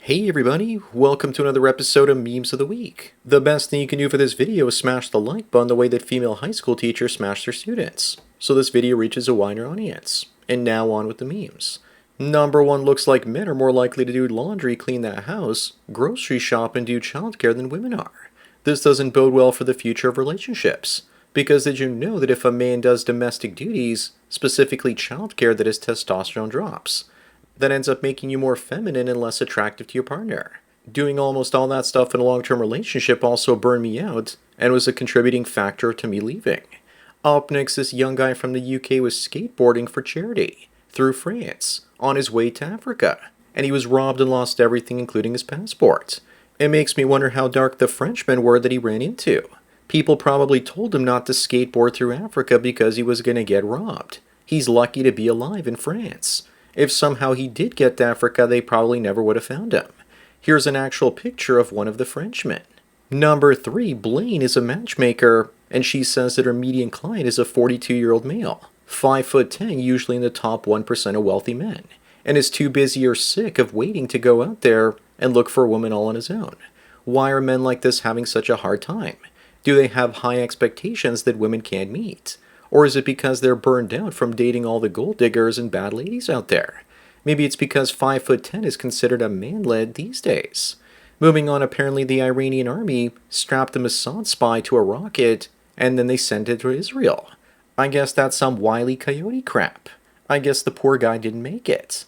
Hey everybody, welcome to another episode of Memes of the Week. The best thing you can do for this video is smash the like button the way that female high school teachers smash their students, so this video reaches a wider audience. And now on with the memes. Number 1 looks like men are more likely to do laundry, clean that house, grocery shop, and do childcare than women are. This doesn't bode well for the future of relationships, because did you know that if a man does domestic duties, specifically childcare, that his testosterone drops? That ends up making you more feminine and less attractive to your partner. Doing almost all that stuff in a long-term relationship also burned me out and was a contributing factor to me leaving. Up next, this young guy from the UK was skateboarding for charity through France on his way to Africa, and he was robbed and lost everything including his passport. It makes me wonder how dark the Frenchmen were that he ran into. People probably told him not to skateboard through Africa because he was going to get robbed. He's lucky to be alive in France. If somehow he did get to Africa, they probably never would have found him. Here's an actual picture of one of the Frenchmen. Number 3, Blaine is a matchmaker, and she says that her median client is a 42-year-old male, 5'10", usually in the top 1% of wealthy men, and is too busy or sick of waiting to go out there and look for a woman all on his own. Why are men like this having such a hard time? Do they have high expectations that women can't meet? Or is it because they're burned out from dating all the gold diggers and bad ladies out there? Maybe it's because 5'10" is considered a man-led these days. Moving on, apparently the Iranian army strapped a Mossad spy to a rocket and then they sent it to Israel. I guess that's some Wile E. Coyote crap. I guess the poor guy didn't make it.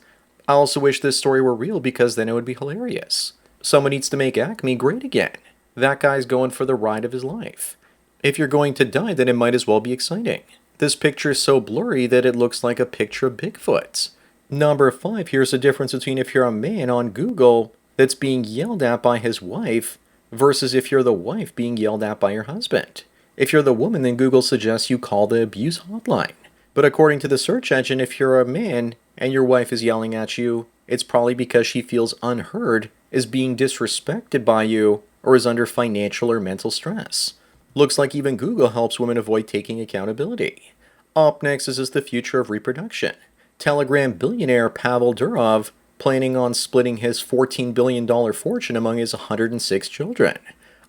I also wish this story were real because then it would be hilarious. Someone needs to make Acme great again. That guy's going for the ride of his life. If you're going to die, then it might as well be exciting. This picture is so blurry that it looks like a picture of Bigfoot. Number 5, here's the difference between if you're a man on Google that's being yelled at by his wife versus if you're the wife being yelled at by your husband. If you're the woman, then Google suggests you call the abuse hotline. But according to the search engine, if you're a man and your wife is yelling at you, it's probably because she feels unheard, is being disrespected by you, or is under financial or mental stress. Looks like even Google helps women avoid taking accountability. Up next is the future of reproduction. Telegram billionaire Pavel Durov planning on splitting his $14 billion fortune among his 106 children.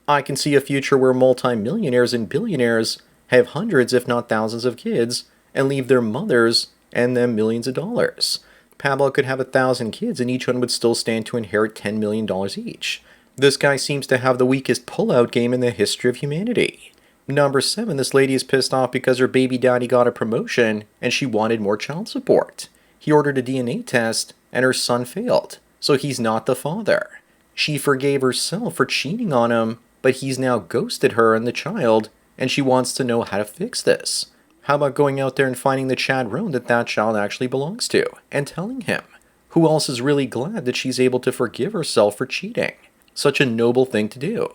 I can see a future where multimillionaires and billionaires have hundreds if not thousands of kids and leave their mothers and them millions of dollars. Pavel could have 1,000 kids and each one would still stand to inherit $10 million each. This guy seems to have the weakest pullout game in the history of humanity. Number 7, this lady is pissed off because her baby daddy got a promotion and she wanted more child support. He ordered a DNA test and her son failed, so he's not the father. She forgave herself for cheating on him, but he's now ghosted her and the child, and she wants to know how to fix this. How about going out there and finding the chat room that child actually belongs to, and telling him? Who else is really glad that she's able to forgive herself for cheating? Such a noble thing to do.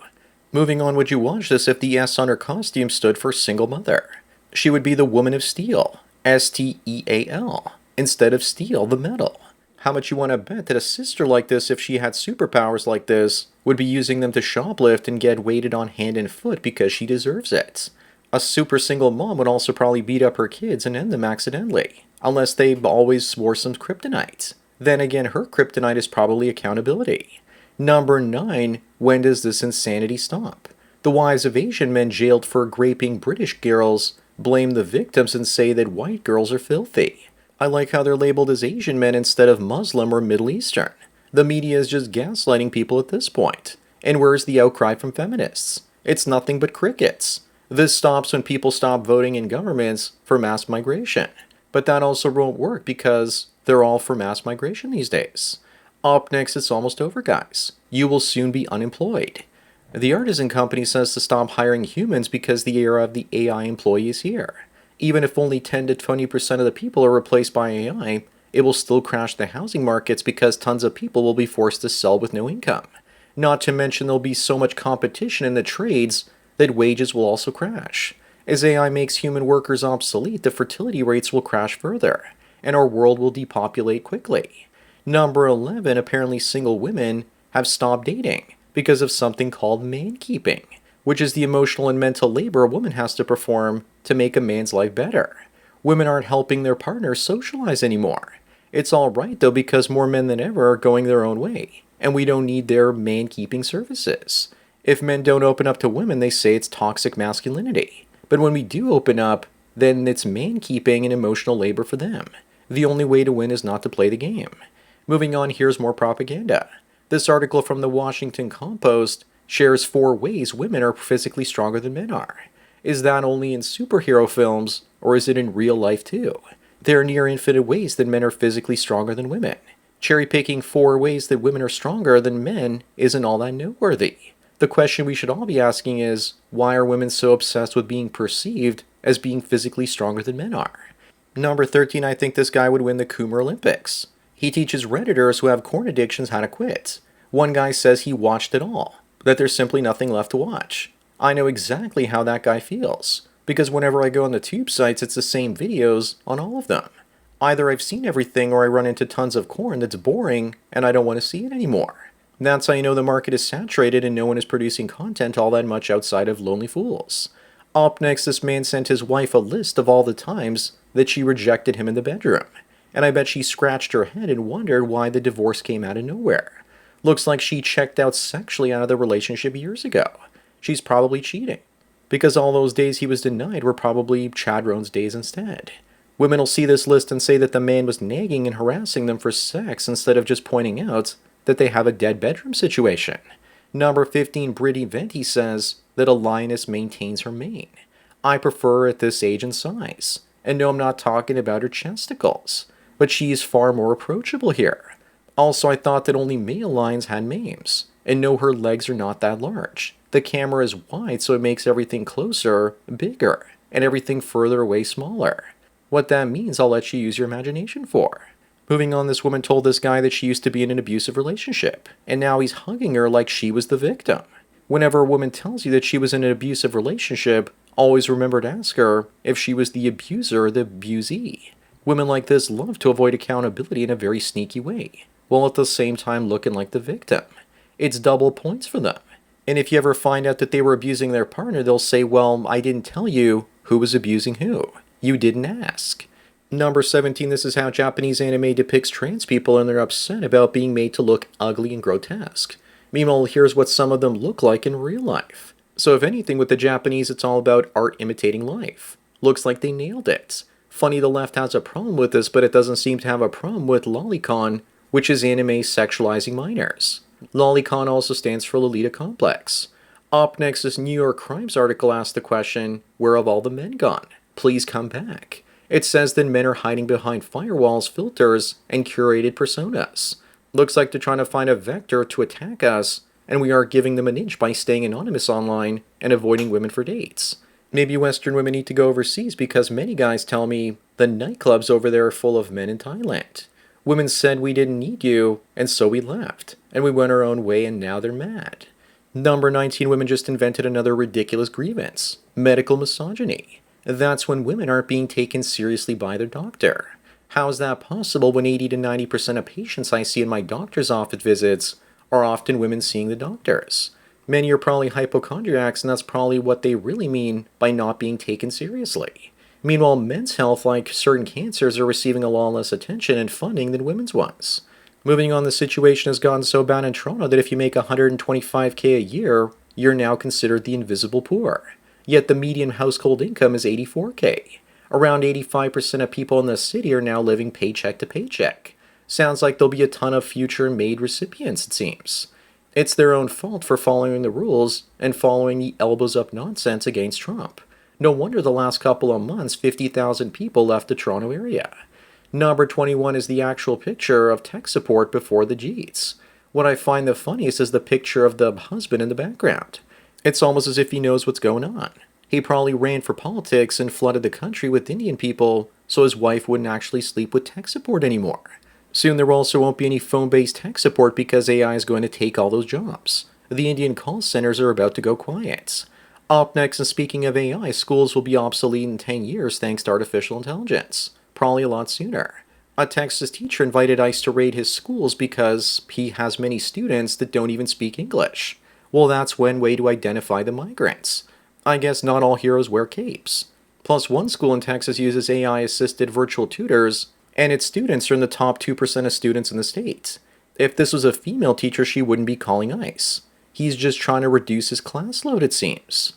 Moving on, would you watch this if the S on her costume stood for single mother? She would be the Woman of Steel, S-T-E-A-L, instead of steel, the metal. How much you want to bet that a sister like this, if she had superpowers like this, would be using them to shoplift and get weighted on hand and foot because she deserves it? A super single mom would also probably beat up her kids and end them accidentally, unless they always wore some kryptonite. Then again, her kryptonite is probably accountability. Number 9, when does this insanity stop? The wives of Asian men jailed for raping British girls blame the victims and say that white girls are filthy. I like how they're labeled as Asian men instead of Muslim or Middle Eastern. The media is just gaslighting people at this point. And where's the outcry from feminists? It's nothing but crickets. This stops when people stop voting in governments for mass migration. But that also won't work because they're all for mass migration these days. Up next, it's almost over, guys. You will soon be unemployed. The Artisan Company says to stop hiring humans because the era of the AI employee is here. Even if only 10 to 20% of the people are replaced by AI, it will still crash the housing markets because tons of people will be forced to sell with no income. Not to mention there'll be so much competition in the trades that wages will also crash. As AI makes human workers obsolete, the fertility rates will crash further, and our world will depopulate quickly. Number 11, apparently single women have stopped dating because of something called man-keeping, which is the emotional and mental labor a woman has to perform to make a man's life better. Women aren't helping their partners socialize anymore. It's all right, though, because more men than ever are going their own way. and we don't need their man-keeping services. If men don't open up to women, they say it's toxic masculinity. But when we do open up, then it's man-keeping and emotional labor for them. The only way to win is not to play the game. Moving on, here's more propaganda. This article from the Washington Compost shares 4 ways women are physically stronger than men are. Is that only in superhero films, or is it in real life too? There are near infinite ways that men are physically stronger than women. Cherry-picking 4 ways that women are stronger than men isn't all that noteworthy. The question we should all be asking is, why are women so obsessed with being perceived as being physically stronger than men are? Number 13, I think this guy would win the Coomer Olympics. He teaches Redditors who have corn addictions how to quit. One guy says he watched it all, that there's simply nothing left to watch. I know exactly how that guy feels, because whenever I go on the tube sites, it's the same videos on all of them. Either I've seen everything or I run into tons of corn that's boring and I don't want to see it anymore. That's how you know the market is saturated and no one is producing content all that much outside of Lonely Fools. Up next, this man sent his wife a list of all the times that she rejected him in the bedroom. And I bet she scratched her head and wondered why the divorce came out of nowhere. Looks like she checked out sexually out of the relationship years ago. She's probably cheating, because all those days he was denied were probably Chad Roan's days instead. Women will see this list and say that the man was nagging and harassing them for sex instead of just pointing out that they have a dead bedroom situation. Number 15, Brittany Venti says that a lioness maintains her mane. I prefer her at this age and size. And no, I'm not talking about her chesticles, but she is far more approachable here. Also, I thought that only male lions had manes. And no, her legs are not that large. The camera is wide, so it makes everything closer bigger, and everything further away smaller. What that means, I'll let you use your imagination for. Moving on, this woman told this guy that she used to be in an abusive relationship, and now he's hugging her like she was the victim. Whenever a woman tells you that she was in an abusive relationship, always remember to ask her if she was the abuser or the abusee. Women like this love to avoid accountability in a very sneaky way, while at the same time looking like the victim. It's double points for them. And if you ever find out that they were abusing their partner, they'll say, well, I didn't tell you who was abusing who. You didn't ask. Number 17, this is how Japanese anime depicts trans people and they're upset about being made to look ugly and grotesque. Meanwhile, here's what some of them look like in real life. So if anything, with the Japanese, it's all about art imitating life. Looks like they nailed it. Funny the left has a problem with this, but it doesn't seem to have a problem with lolicon, which is anime sexualizing minors. Lolicon also stands for Lolita Complex. Up next, this New York Crimes article asks the question, where have all the men gone? Please come back. It says that men are hiding behind firewalls, filters, and curated personas. Looks like they're trying to find a vector to attack us, and we are giving them an inch by staying anonymous online and avoiding women for dates. Maybe Western women need to go overseas because many guys tell me the nightclubs over there are full of men in Thailand. Women said we didn't need you, and so we left. And we went our own way, and now they're mad. Number 19, women just invented another ridiculous grievance. Medical misogyny. That's when women aren't being taken seriously by their doctor. How is that possible when 80 to 90% of patients I see in my doctor's office visits are often women seeing the doctors? Many are probably hypochondriacs, and that's probably what they really mean by not being taken seriously. Meanwhile, men's health, like certain cancers, are receiving a lot less attention and funding than women's ones. Moving on, the situation has gotten so bad in Toronto that if you make $125K a year, you're now considered the invisible poor. Yet the median household income is $84K. Around 85% of people in the city are now living paycheck to paycheck. Sounds like there'll be a ton of future MAID recipients, it seems. It's their own fault for following the rules and following the elbows-up nonsense against Trump. No wonder the last couple of months, 50,000 people left the Toronto area. Number 21 is the actual picture of tech support before the Jeets. What I find the funniest is the picture of the husband in the background. It's almost as if he knows what's going on. He probably ran for politics and flooded the country with Indian people so his wife wouldn't actually sleep with tech support anymore. Soon there also won't be any phone-based tech support because AI is going to take all those jobs. The Indian call centers are about to go quiet. Up next, and speaking of AI, schools will be obsolete in 10 years thanks to artificial intelligence. Probably a lot sooner. A Texas teacher invited ICE to raid his schools because he has many students that don't even speak English. Well, that's one way to identify the migrants. I guess not all heroes wear capes. Plus, one school in Texas uses AI-assisted virtual tutors, and its students are in the top 2% of students in the state. If this was a female teacher, she wouldn't be calling ICE. He's just trying to reduce his class load, it seems.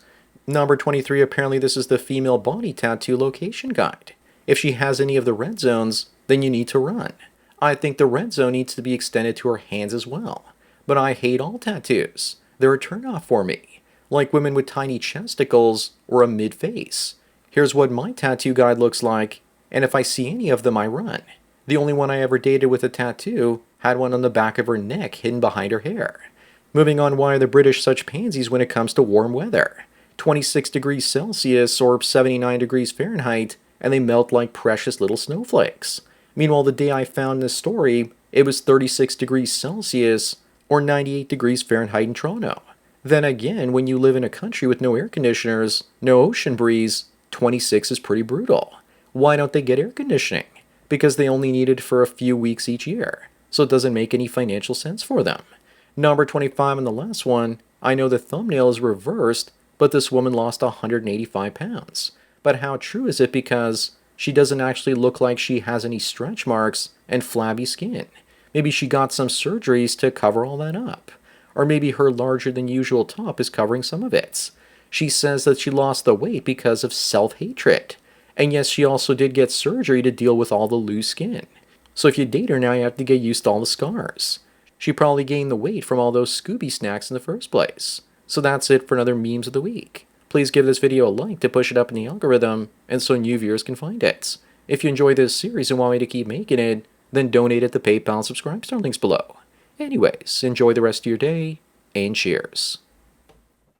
Number 23, apparently this is the female body tattoo location guide. If she has any of the red zones, then you need to run. I think the red zone needs to be extended to her hands as well. But I hate all tattoos. They're a turnoff for me. Like women with tiny chesticles or a mid-face. Here's what my tattoo guide looks like, and if I see any of them, I run. The only one I ever dated with a tattoo had one on the back of her neck hidden behind her hair. Moving on, why are the British such pansies when it comes to warm weather? 26 degrees Celsius or 79 degrees Fahrenheit, and they melt like precious little snowflakes. Meanwhile, the day I found this story, it was 36 degrees Celsius or 98 degrees Fahrenheit in Toronto. Then again, when you live in a country with no air conditioners, no ocean breeze, 26 is pretty brutal. Why don't they get air conditioning? Because they only need it for a few weeks each year, so it doesn't make any financial sense for them. Number 25 and the last one, I know the thumbnail is reversed, but this woman lost 185 pounds. But how true is it, because she doesn't actually look like she has any stretch marks and flabby skin? Maybe she got some surgeries to cover all that up. Or maybe her larger than usual top is covering some of it. She says that she lost the weight because of self-hatred. And yes, she also did get surgery to deal with all the loose skin. So if you date her now, you have to get used to all the scars. She probably gained the weight from all those Scooby snacks in the first place. So that's it for another Memes of the Week. Please give this video a like to push it up in the algorithm, and so new viewers can find it. If you enjoy this series and want me to keep making it, then donate at the PayPal and subscribe star links below. Anyways, enjoy the rest of your day, and cheers.